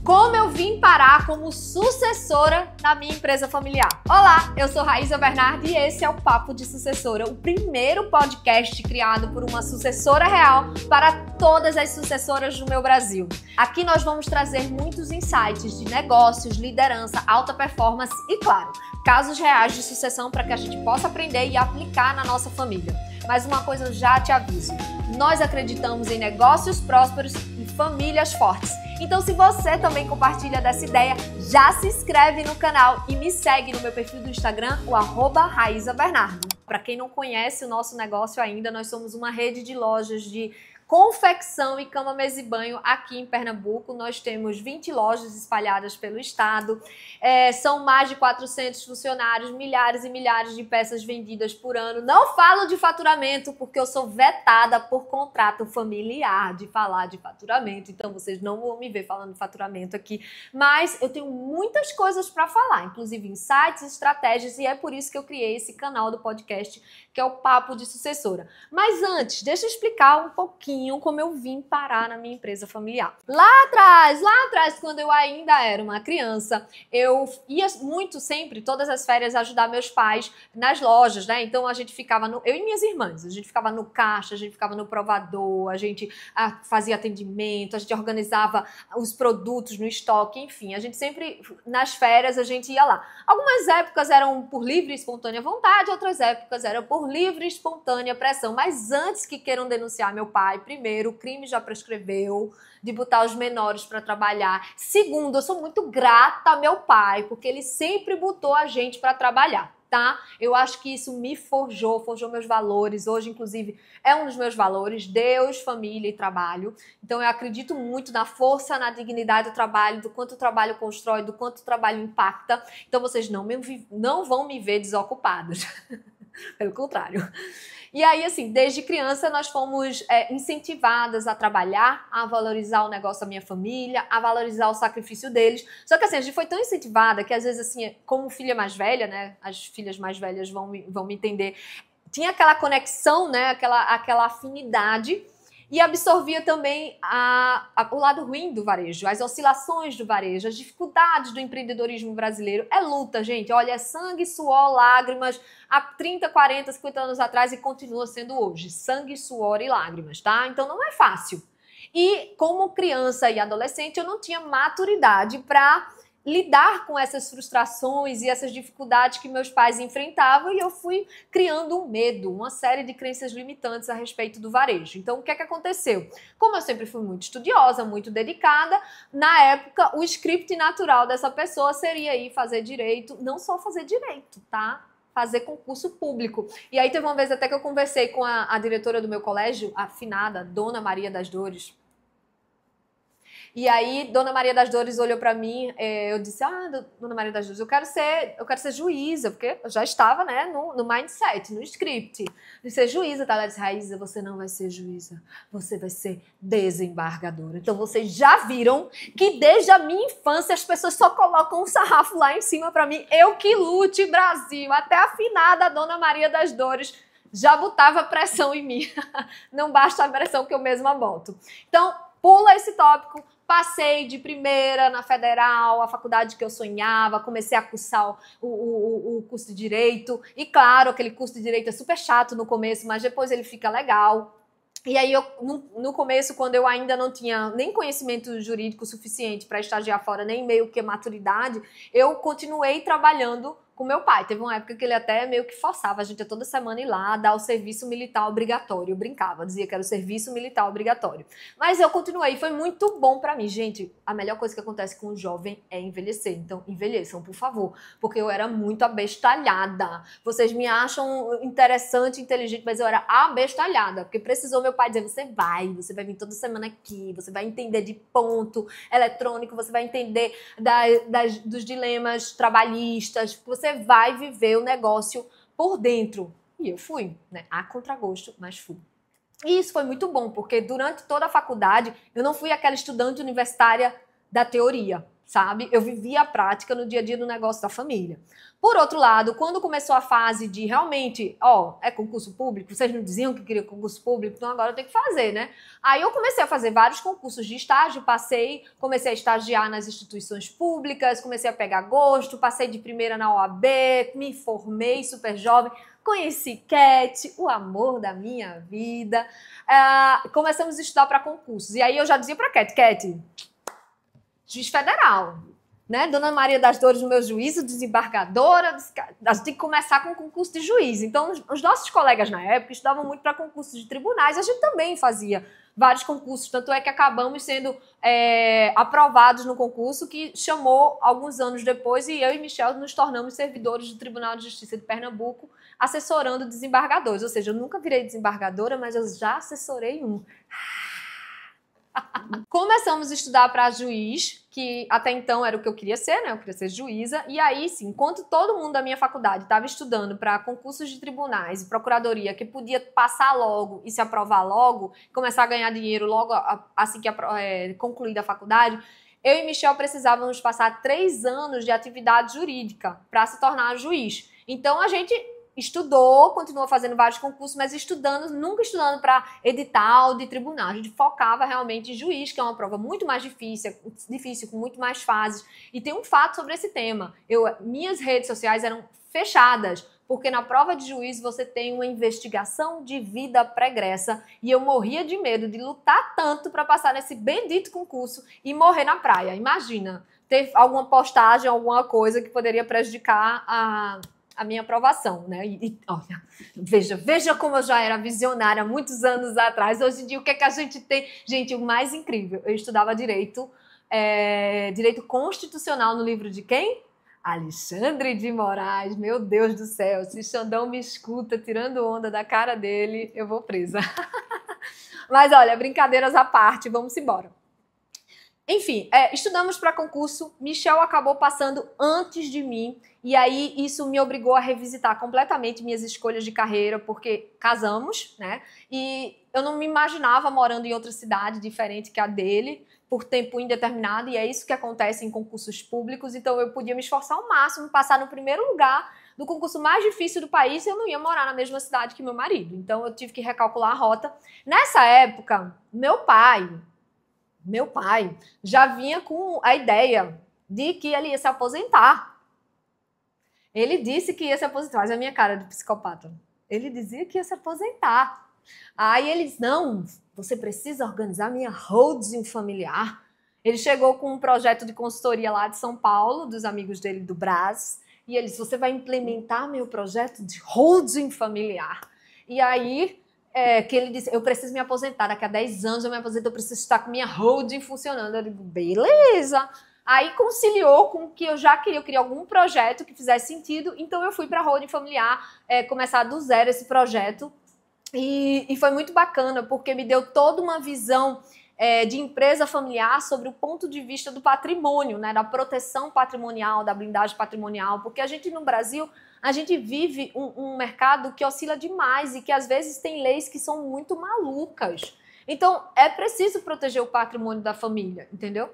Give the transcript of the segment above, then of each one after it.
Como eu vim parar como sucessora na minha empresa familiar? Olá, eu sou Raíza Bernardi e esse é o Papo de Sucessora, o primeiro podcast criado por uma sucessora real para todas as sucessoras do meu Brasil. Aqui nós vamos trazer muitos insights de negócios, liderança, alta performance e, claro, casos reais de sucessão para que a gente possa aprender e aplicar na nossa família. Mas uma coisa eu já te aviso, nós acreditamos em negócios prósperos e famílias fortes. Então, se você também compartilha dessa ideia, já se inscreve no canal e me segue no meu perfil do Instagram, o @RaízaBernardi. Para quem não conhece o nosso negócio ainda, nós somos uma rede de lojas de confecção e cama, mesa e banho aqui em Pernambuco. Nós temos 20 lojas espalhadas pelo estado, são mais de 400 funcionários, milhares e milhares de peças vendidas por ano. Não falo de faturamento porque eu sou vetada por contrato familiar de falar de faturamento, então vocês não vão me ver falando de faturamento aqui, mas eu tenho muitas coisas para falar, inclusive insights, estratégias, e é por isso que eu criei esse canal do podcast, que é o Papo de Sucessora. Mas antes, deixa eu explicar um pouquinho como eu vim parar na minha empresa familiar. Lá atrás, quando eu ainda era uma criança, eu ia muito sempre, todas as férias, ajudar meus pais nas lojas, né? Então a gente ficava, eu e minhas irmãs, a gente ficava no caixa, a gente ficava no provador, a gente fazia atendimento, a gente organizava os produtos no estoque, enfim, a gente sempre, nas férias, a gente ia lá. Algumas épocas eram por livre e espontânea vontade, outras épocas eram por livre e espontânea pressão, mas antes que queiram denunciar meu pai, primeiro, o crime já prescreveu de botar os menores para trabalhar. Segundo, eu sou muito grata a meu pai, porque ele sempre botou a gente para trabalhar, tá? Eu acho que isso me forjou meus valores. Hoje, inclusive, é um dos meus valores: Deus, família e trabalho. Então, eu acredito muito na força, na dignidade do trabalho, do quanto o trabalho constrói, do quanto o trabalho impacta. Então, vocês não vão me ver desocupados. Pelo contrário. E aí, assim, desde criança nós fomos incentivadas a trabalhar, a valorizar o negócio da minha família, a valorizar o sacrifício deles. Só que assim, a gente foi tão incentivada que às vezes, assim, como filha mais velha, né, as filhas mais velhas vão me entender, tinha aquela conexão, né, aquela afinidade, e absorvia também o lado ruim do varejo, as oscilações do varejo, as dificuldades do empreendedorismo brasileiro. É luta, gente. Olha, é sangue, suor, lágrimas há 30, 40, 50 anos atrás e continua sendo hoje. Sangue, suor e lágrimas, tá? Então não é fácil. E como criança e adolescente, eu não tinha maturidade para lidar com essas frustrações e essas dificuldades que meus pais enfrentavam, e eu fui criando um medo, uma série de crenças limitantes a respeito do varejo. Então, o que é que aconteceu? Como eu sempre fui muito estudiosa, muito dedicada, na época, o script natural dessa pessoa seria ir fazer direito, não só fazer direito, tá? Fazer concurso público. E aí teve uma vez até que eu conversei com a diretora do meu colégio, a finada Dona Maria das Dores. E aí, Dona Maria das Dores olhou para mim, eu disse, Dona Maria das Dores, eu quero ser juíza, porque eu já estava, né, no mindset, no script, de ser juíza, tá? Ela disse, Raíza, você não vai ser juíza, você vai ser desembargadora. Então, vocês já viram que desde a minha infância as pessoas só colocam um sarrafo lá em cima para mim, eu que lute, Brasil, até a finada Dona Maria das Dores já botava pressão em mim, não basta a pressão que eu mesma boto. Então, pula esse tópico. Passei de primeira na federal, a faculdade que eu sonhava, comecei a cursar o curso de Direito. E claro, aquele curso de Direito é super chato no começo, mas depois ele fica legal. E aí, no começo, quando eu ainda não tinha nem conhecimento jurídico suficiente para estagiar fora, nem meio que maturidade, eu continuei trabalhando com meu pai. Teve uma época que ele até meio que forçava a gente a toda semana ir lá dar o serviço militar obrigatório. Eu brincava, dizia que era o serviço militar obrigatório. Mas eu continuei, foi muito bom pra mim. Gente, a melhor coisa que acontece com um jovem é envelhecer. Então, envelheçam, por favor. Porque eu era muito abestalhada. Vocês me acham interessante, inteligente, mas eu era abestalhada. Porque precisou meu pai dizer, você vai vir toda semana aqui, você vai entender de ponto eletrônico, você vai entender dos dilemas trabalhistas, você vai viver o negócio por dentro. E eu fui, né? A contragosto, mas fui. E isso foi muito bom, porque durante toda a faculdade eu não fui aquela estudante universitária da teoria. sabe? Eu vivia a prática no dia a dia do negócio da família. Por outro lado, quando começou a fase de realmente, é concurso público, vocês não diziam que queria concurso público, então agora eu tenho que fazer, né? Aí eu comecei a fazer vários concursos de estágio, comecei a estagiar nas instituições públicas, comecei a pegar gosto, passei de primeira na OAB, me formei super jovem, conheci Cat, o amor da minha vida, começamos a estudar para concursos. E aí eu já dizia para Cat, juiz federal, né? Dona Maria das Dores no meu juízo, desembargadora, a gente tem que começar com concurso de juiz. Então, os nossos colegas na época estudavam muito para concursos de tribunais, a gente também fazia vários concursos, tanto é que acabamos sendo aprovados no concurso que chamou alguns anos depois e eu e Michel nos tornamos servidores do Tribunal de Justiça de Pernambuco, assessorando desembargadores. Ou seja, eu nunca virei desembargadora, mas eu já assessorei um. Começamos a estudar para juiz, que até então era o que eu queria ser, né? Eu queria ser juíza. E aí, sim, enquanto todo mundo da minha faculdade estava estudando para concursos de tribunais e procuradoria, que podia passar logo e se aprovar logo, começar a ganhar dinheiro logo assim que concluída a faculdade, eu e Michel precisávamos passar 3 anos de atividade jurídica para se tornar juiz. Então, a gente estudou, continuou fazendo vários concursos, mas nunca estudando para edital de tribunal. A gente focava realmente em juiz, que é uma prova muito mais difícil, com muito mais fases. E tem um fato sobre esse tema. Minhas redes sociais eram fechadas, porque na prova de juiz você tem uma investigação de vida pregressa e eu morria de medo de lutar tanto para passar nesse bendito concurso e morrer na praia. Imagina, ter alguma postagem, alguma coisa que poderia prejudicar a minha aprovação, né? Olha, veja como eu já era visionária muitos anos atrás. Hoje em dia, o que é que a gente tem? Gente, o mais incrível, eu estudava direito constitucional no livro de quem? Alexandre de Moraes. Meu Deus do céu, se Xandão me escuta tirando onda da cara dele, eu vou presa. Mas olha, brincadeiras à parte, vamos embora. Enfim, estudamos para concurso, Michel acabou passando antes de mim e aí isso me obrigou a revisitar completamente minhas escolhas de carreira, porque casamos, né? E eu não me imaginava morando em outra cidade diferente que a dele por tempo indeterminado e é isso que acontece em concursos públicos, então eu podia me esforçar ao máximo, passar no primeiro lugar do concurso mais difícil do país e eu não ia morar na mesma cidade que meu marido, então eu tive que recalcular a rota. Nessa época, meu pai já vinha com a ideia de que ele ia se aposentar. Ele disse que ia se aposentar. Mas a minha cara de psicopata. Ele dizia que ia se aposentar. Aí ele disse, não, você precisa organizar minha holding familiar. Ele chegou com um projeto de consultoria lá de São Paulo, dos amigos dele do Brás. E ele disse, você vai implementar meu projeto de holding familiar. E aí que ele disse, eu preciso me aposentar, daqui a 10 anos eu me aposento, eu preciso estar com minha holding funcionando. Eu digo, beleza. Aí conciliou com que eu queria algum projeto que fizesse sentido, então eu fui para a holding familiar, começar do zero esse projeto. E foi muito bacana, porque me deu toda uma visão de empresa familiar sobre o ponto de vista do patrimônio, né, da proteção patrimonial, da blindagem patrimonial, porque a gente no Brasil, a gente vive um mercado que oscila demais e que às vezes tem leis que são muito malucas. Então, é preciso proteger o patrimônio da família, entendeu?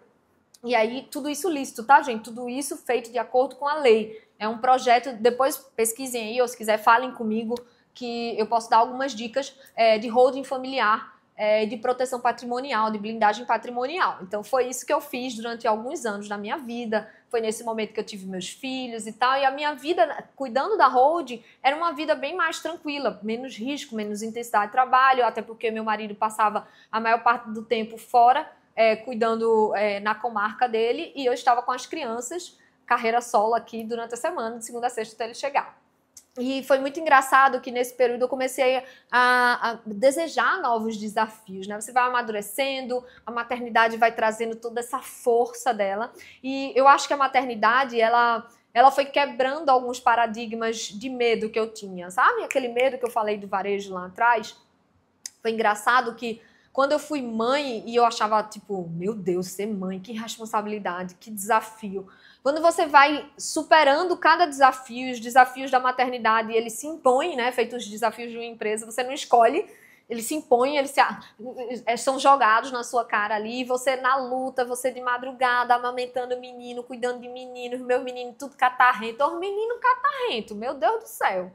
E aí, tudo isso lícito, tá, gente? Tudo isso feito de acordo com a lei. É um projeto, depois pesquisem aí, ou se quiser, falem comigo, que eu posso dar algumas dicas de holding familiar, de proteção patrimonial, de blindagem patrimonial. Então, foi isso que eu fiz durante alguns anos da minha vida. Foi nesse momento que eu tive meus filhos e tal. E a minha vida, cuidando da holding, era uma vida bem mais tranquila, menos risco, menos intensidade de trabalho, até porque meu marido passava a maior parte do tempo fora, cuidando na comarca dele, e eu estava com as crianças, carreira solo aqui durante a semana, de segunda a sexta até ele chegar. E foi muito engraçado que nesse período eu comecei a desejar novos desafios, né? Você vai amadurecendo, a maternidade vai trazendo toda essa força dela. E eu acho que a maternidade, ela foi quebrando alguns paradigmas de medo que eu tinha, sabe? Aquele medo que eu falei do varejo lá atrás. Foi engraçado que quando eu fui mãe e eu achava, tipo, meu Deus, ser mãe, que responsabilidade, que desafio. Quando você vai superando cada desafio, os desafios da maternidade, eles se impõem, né? Feitos os desafios de uma empresa, você não escolhe. eles se impõem, são jogados na sua cara ali, você na luta, você de madrugada, amamentando o menino, cuidando de menino, meu menino tudo catarrento, os meninos catarrento, meu Deus do céu.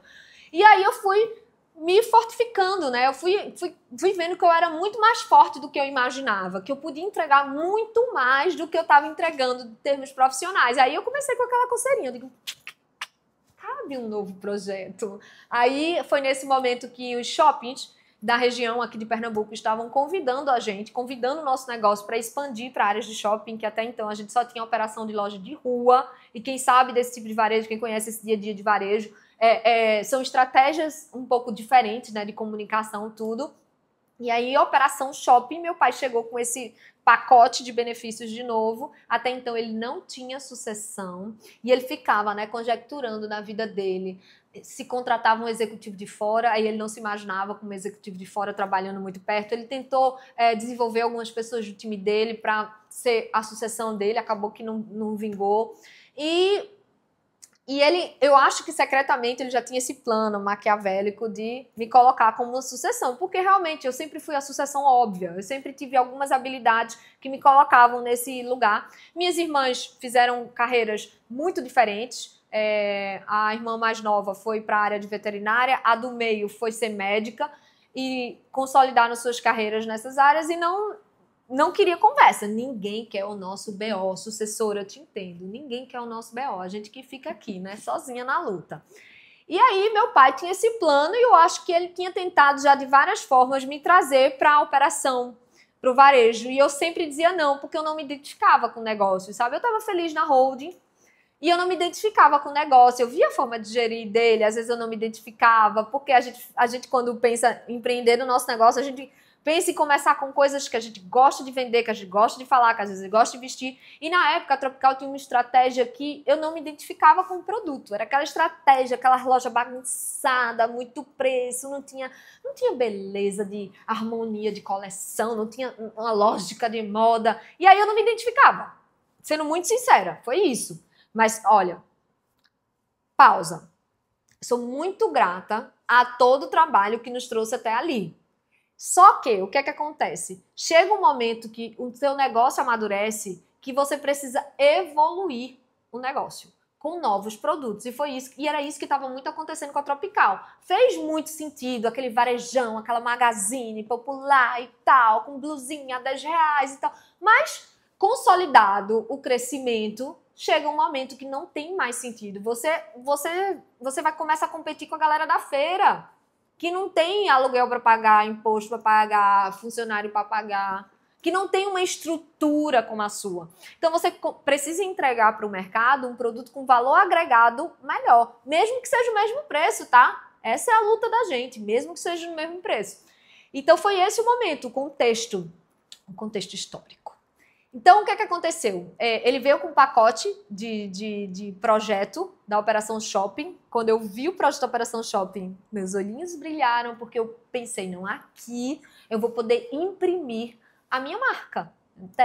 E aí eu fui me fortificando, né? Eu fui vendo que eu era muito mais forte do que eu imaginava, que eu podia entregar muito mais do que eu estava entregando em termos profissionais. Aí eu comecei com aquela coceirinha, eu digo, cabe um novo projeto. Aí foi nesse momento que os shoppings da região aqui de Pernambuco estavam convidando a gente, convidando o nosso negócio para expandir para áreas de shopping, que até então a gente só tinha operação de loja de rua, e quem sabe desse tipo de varejo, quem conhece esse dia a dia de varejo, são estratégias um pouco diferentes, né, de comunicação, tudo. E aí, operação shopping, meu pai chegou com esse pacote de benefícios de novo. Até então ele não tinha sucessão e ele ficava, né, conjecturando na vida dele. Se contratava um executivo de fora, aí ele não se imaginava como executivo de fora trabalhando muito perto. Ele tentou desenvolver algumas pessoas do time dele para ser a sucessão dele, acabou que não vingou. E ele, eu acho que secretamente ele já tinha esse plano maquiavélico de me colocar como uma sucessão, porque realmente eu sempre fui a sucessão óbvia, eu sempre tive algumas habilidades que me colocavam nesse lugar. Minhas irmãs fizeram carreiras muito diferentes, a irmã mais nova foi para a área de veterinária, a do meio foi ser médica e consolidaram suas carreiras nessas áreas e não queria conversa. Ninguém quer o nosso BO, sucessora, eu te entendo. Ninguém quer o nosso BO, a gente que fica aqui, né, sozinha na luta. E aí meu pai tinha esse plano e eu acho que ele tinha tentado já de várias formas me trazer para a operação, para o varejo. E eu sempre dizia não, porque eu não me identificava com o negócio, sabe? Eu estava feliz na holding e eu não me identificava com o negócio. Eu via a forma de gerir dele, às vezes eu não me identificava, porque a gente quando pensa em empreender no nosso negócio, a gente pensa em começar com coisas que a gente gosta de vender, que a gente gosta de falar, que às vezes gosta de vestir. E na época a Tropical tinha uma estratégia que eu não me identificava com o produto. Era aquela estratégia, aquela loja bagunçada, muito preço, não tinha beleza de harmonia de coleção, não tinha uma lógica de moda. E aí eu não me identificava. Sendo muito sincera, foi isso. Mas olha, pausa. Sou muito grata a todo o trabalho que nos trouxe até ali. Só que, o que é que acontece? Chega um momento que o seu negócio amadurece, que você precisa evoluir o negócio com novos produtos. E era isso que estava muito acontecendo com a Tropical. Fez muito sentido aquele varejão, aquela magazine popular e tal, com blusinha a R$10 e tal. Mas, consolidado o crescimento, chega um momento que não tem mais sentido. Você vai começar a competir com a galera da feira, que não tem aluguel para pagar, imposto para pagar, funcionário para pagar, que não tem uma estrutura como a sua. Então você precisa entregar para o mercado um produto com valor agregado melhor, mesmo que seja o mesmo preço, tá? Essa é a luta da gente, mesmo que seja o mesmo preço. Então foi esse o momento, o contexto histórico. Então, o que é que aconteceu? Ele veio com um pacote de projeto da Operação Shopping. Quando eu vi o projeto da Operação Shopping, meus olhinhos brilharam, porque eu pensei, não, aqui eu vou poder imprimir a minha marca.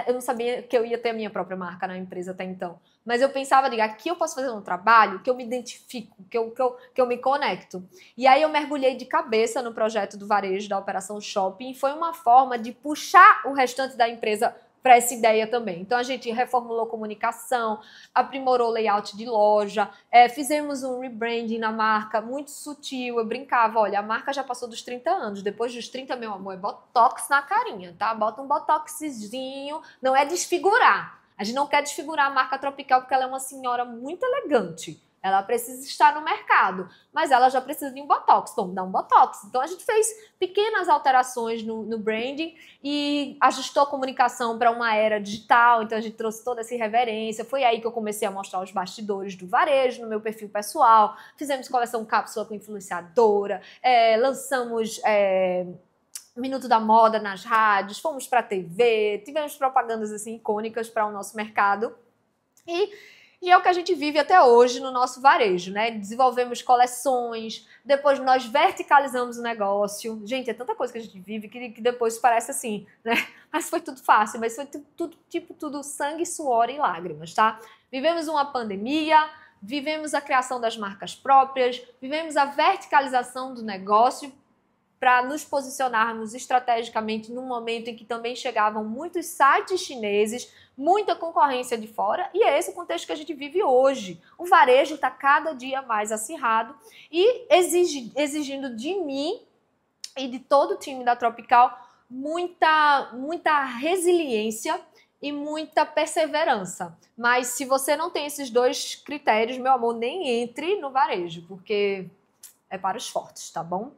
Eu não sabia que eu ia ter a minha própria marca na empresa até então. Mas eu pensava, digo, aqui eu posso fazer um trabalho que eu me identifico, que eu me conecto. E aí eu mergulhei de cabeça no projeto do varejo da Operação Shopping e foi uma forma de puxar o restante da empresa para essa ideia também. Então a gente reformulou comunicação, aprimorou o layout de loja, fizemos um rebranding na marca muito sutil. Eu brincava, olha, a marca já passou dos 30 anos, depois dos 30, meu amor, é botox na carinha, tá? Bota um botoxzinho, não é desfigurar. A gente não quer desfigurar a marca Tropical porque ela é uma senhora muito elegante. Ela precisa estar no mercado, mas ela já precisa de um botox. Vamos dar um botox. Então a gente fez pequenas alterações no branding e ajustou a comunicação para uma era digital. Então a gente trouxe toda essa irreverência. Foi aí que eu comecei a mostrar os bastidores do varejo no meu perfil pessoal. Fizemos coleção cápsula com influenciadora, lançamos Minuto da Moda nas rádios, fomos para a TV, tivemos propagandas assim icônicas para o nosso mercado. E é o que a gente vive até hoje no nosso varejo, né? Desenvolvemos coleções, depois nós verticalizamos o negócio. Gente, é tanta coisa que a gente vive que depois parece assim, né? Mas foi tudo fácil, mas foi tudo sangue, suor e lágrimas, tá? Vivemos uma pandemia, vivemos a criação das marcas próprias, vivemos a verticalização do negócio para nos posicionarmos estrategicamente num momento em que também chegavam muitos sites chineses, muita concorrência de fora, e é esse o contexto que a gente vive hoje. O varejo está cada dia mais acirrado e exigindo de mim e de todo o time da Tropical muita resiliência e muita perseverança. Mas se você não tem esses dois critérios, meu amor, nem entre no varejo, porque é para os fortes, tá bom?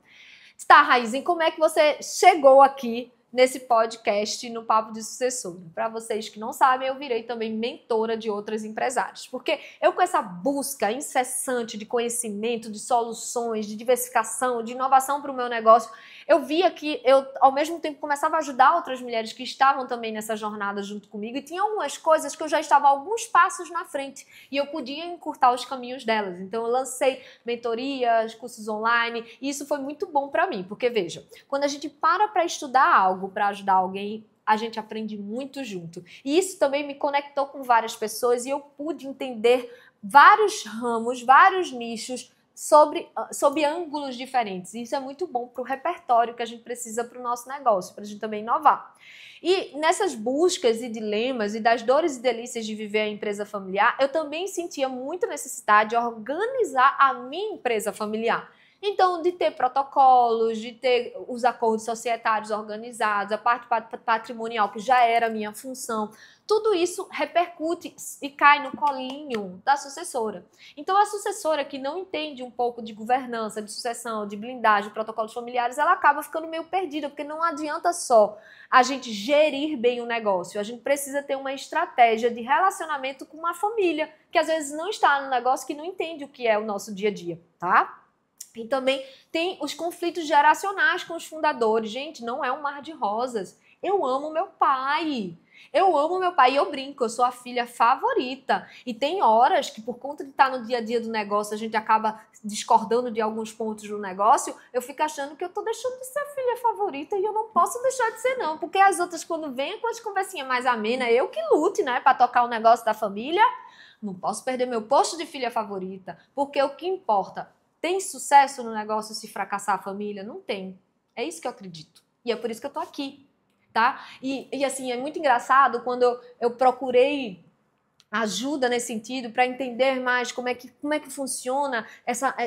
Tá, Raizinha, como é que você chegou aqui nesse podcast no Papo de Sucessora? Para vocês que não sabem, eu virei também mentora de outras empresárias, porque eu com essa busca incessante de conhecimento, de soluções, de diversificação, de inovação para o meu negócio, eu via que eu, ao mesmo tempo, começava a ajudar outras mulheres que estavam também nessa jornada junto comigo e tinha algumas coisas que eu já estava alguns passos na frente e eu podia encurtar os caminhos delas. Então, eu lancei mentorias, cursos online e isso foi muito bom para mim, porque, veja, quando a gente para estudar algo, para ajudar alguém, a gente aprende muito junto. E isso também me conectou com várias pessoas e eu pude entender vários ramos, vários nichos, sob ângulos diferentes. Isso é muito bom para o repertório que a gente precisa para o nosso negócio, para a gente também inovar. E nessas buscas e dilemas e das dores e delícias de viver a empresa familiar, eu também sentia muita necessidade de organizar a minha empresa familiar. Então, de ter protocolos, de ter os acordos societários organizados, a parte patrimonial, que já era a minha função, tudo isso repercute e cai no colinho da sucessora. Então, a sucessora que não entende um pouco de governança, de sucessão, de blindagem, de protocolos familiares, ela acaba ficando meio perdida, porque não adianta só a gente gerir bem o negócio, a gente precisa ter uma estratégia de relacionamento com uma família, que às vezes não está no negócio, que não entende o que é o nosso dia a dia, tá? E também tem os conflitos geracionais com os fundadores. Gente, não é um mar de rosas. Eu amo meu pai. Eu amo meu pai e eu brinco, eu sou a filha favorita. E tem horas que, por conta de estar no dia a dia do negócio, a gente acaba discordando de alguns pontos do negócio, eu fico achando que eu tô deixando de ser a filha favorita e eu não posso deixar de ser, não. Porque as outras, quando vêm com as conversinhas mais amenas, eu que lute, né, para tocar o negócio da família. Não posso perder meu posto de filha favorita, porque o que importa. Tem sucesso no negócio se fracassar a família? Não tem. É isso que eu acredito. E é por isso que eu tô aqui, tá? E assim, é muito engraçado quando eu procurei ajuda nesse sentido para entender mais como é que funciona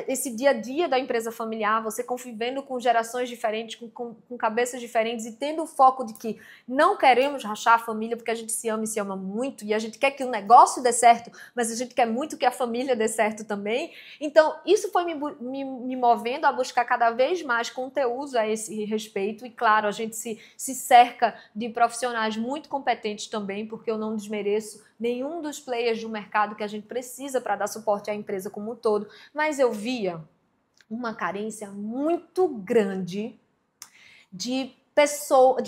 esse dia a dia da empresa familiar, você convivendo com gerações diferentes, com cabeças diferentes e tendo o foco de que não queremos rachar a família porque a gente se ama e se ama muito e a gente quer que o negócio dê certo, mas a gente quer muito que a família dê certo também. Então, isso foi me movendo a buscar cada vez mais conteúdos a esse respeito e, claro, a gente se cerca de profissionais muito competentes também, porque eu não desmereço nenhum dos players do mercado que a gente precisa para dar suporte à empresa como um todo, mas eu via uma carência muito grande de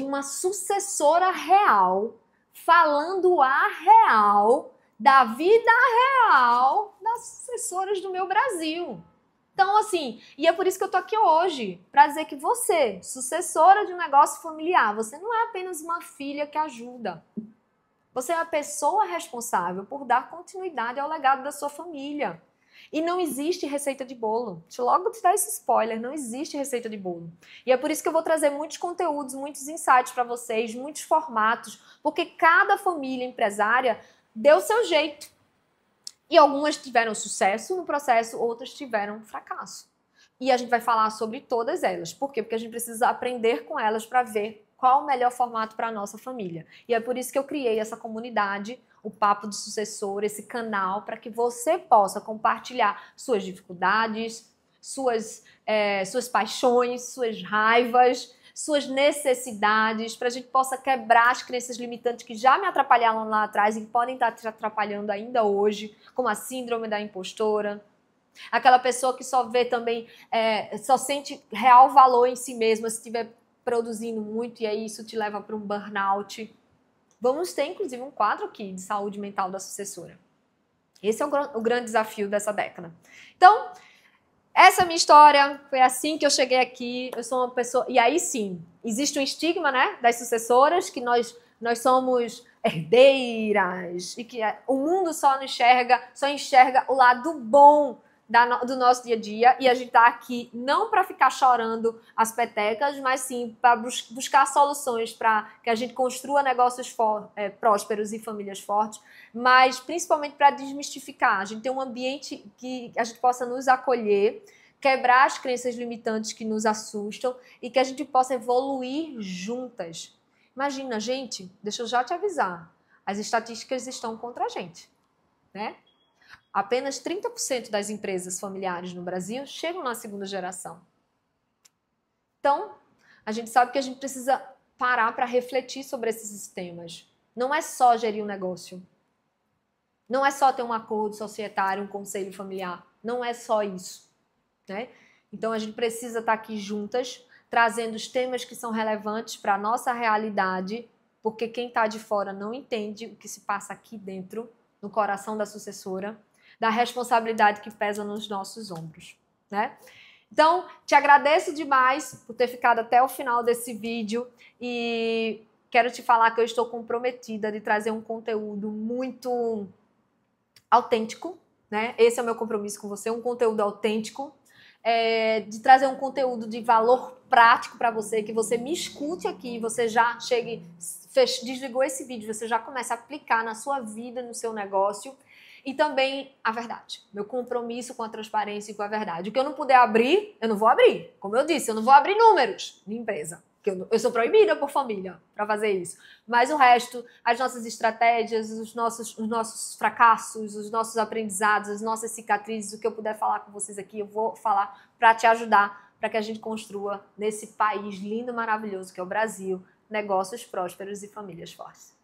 uma sucessora real, falando a real, da vida real das sucessoras do meu Brasil. Então, assim, e é por isso que eu tô aqui hoje, para dizer que você, sucessora de um negócio familiar, você não é apenas uma filha que ajuda. Você é a pessoa responsável por dar continuidade ao legado da sua família. E não existe receita de bolo. Deixa eu logo te dar esse spoiler, não existe receita de bolo. E é por isso que eu vou trazer muitos conteúdos, muitos insights para vocês, muitos formatos, porque cada família empresária deu o seu jeito. E algumas tiveram sucesso no processo, outras tiveram fracasso. E a gente vai falar sobre todas elas. Por quê? Porque a gente precisa aprender com elas para ver qual o melhor formato para a nossa família. E é por isso que eu criei essa comunidade, o Papo de Sucessor, esse canal, para que você possa compartilhar suas dificuldades, suas paixões, suas raivas, suas necessidades, para a gente possa quebrar as crenças limitantes que já me atrapalharam lá atrás e que podem estar te atrapalhando ainda hoje, como a síndrome da impostora. Aquela pessoa que só vê também, só sente real valor em si mesma se estiver produzindo muito e aí isso te leva para um burnout. Vamos ter, inclusive, um quadro aqui de saúde mental da sucessora. Esse é o grande desafio dessa década. Então, essa é a minha história, foi assim que eu cheguei aqui. Eu sou uma pessoa... E aí sim, existe um estigma, né, das sucessoras, que nós somos herdeiras e que o mundo só enxerga o lado bom do nosso dia a dia, e a gente está aqui não para ficar chorando as petecas, mas sim para buscar soluções para que a gente construa negócios prósperos e famílias fortes, mas principalmente para desmistificar. A gente tem um ambiente que a gente possa nos acolher, quebrar as crenças limitantes que nos assustam e que a gente possa evoluir juntas. Imagina, gente, deixa eu já te avisar, as estatísticas estão contra a gente, né? Apenas 30% das empresas familiares no Brasil chegam na segunda geração. Então, a gente sabe que a gente precisa parar para refletir sobre esses temas. Não é só gerir um negócio. Não é só ter um acordo societário, um conselho familiar. Não é só isso, né? Então, a gente precisa estar aqui juntas, trazendo os temas que são relevantes para a nossa realidade, porque quem está de fora não entende o que se passa aqui dentro, no coração da sucessora, da responsabilidade que pesa nos nossos ombros, né? Então, te agradeço demais por ter ficado até o final desse vídeo e quero te falar que eu estou comprometida de trazer um conteúdo muito autêntico, né? Esse é o meu compromisso com você, um conteúdo autêntico, de trazer um conteúdo de valor prático para você, que você me escute aqui, você já chegue, desligou esse vídeo, você já começa a aplicar na sua vida, no seu negócio. E também a verdade, meu compromisso com a transparência e com a verdade. O que eu não puder abrir, eu não vou abrir. Como eu disse, eu não vou abrir números de empresa. Eu sou proibida por família para fazer isso. Mas o resto, as nossas estratégias, os nossos fracassos, os nossos aprendizados, as nossas cicatrizes, o que eu puder falar com vocês aqui, eu vou falar para te ajudar, para que a gente construa nesse país lindo e maravilhoso que é o Brasil, negócios prósperos e famílias fortes.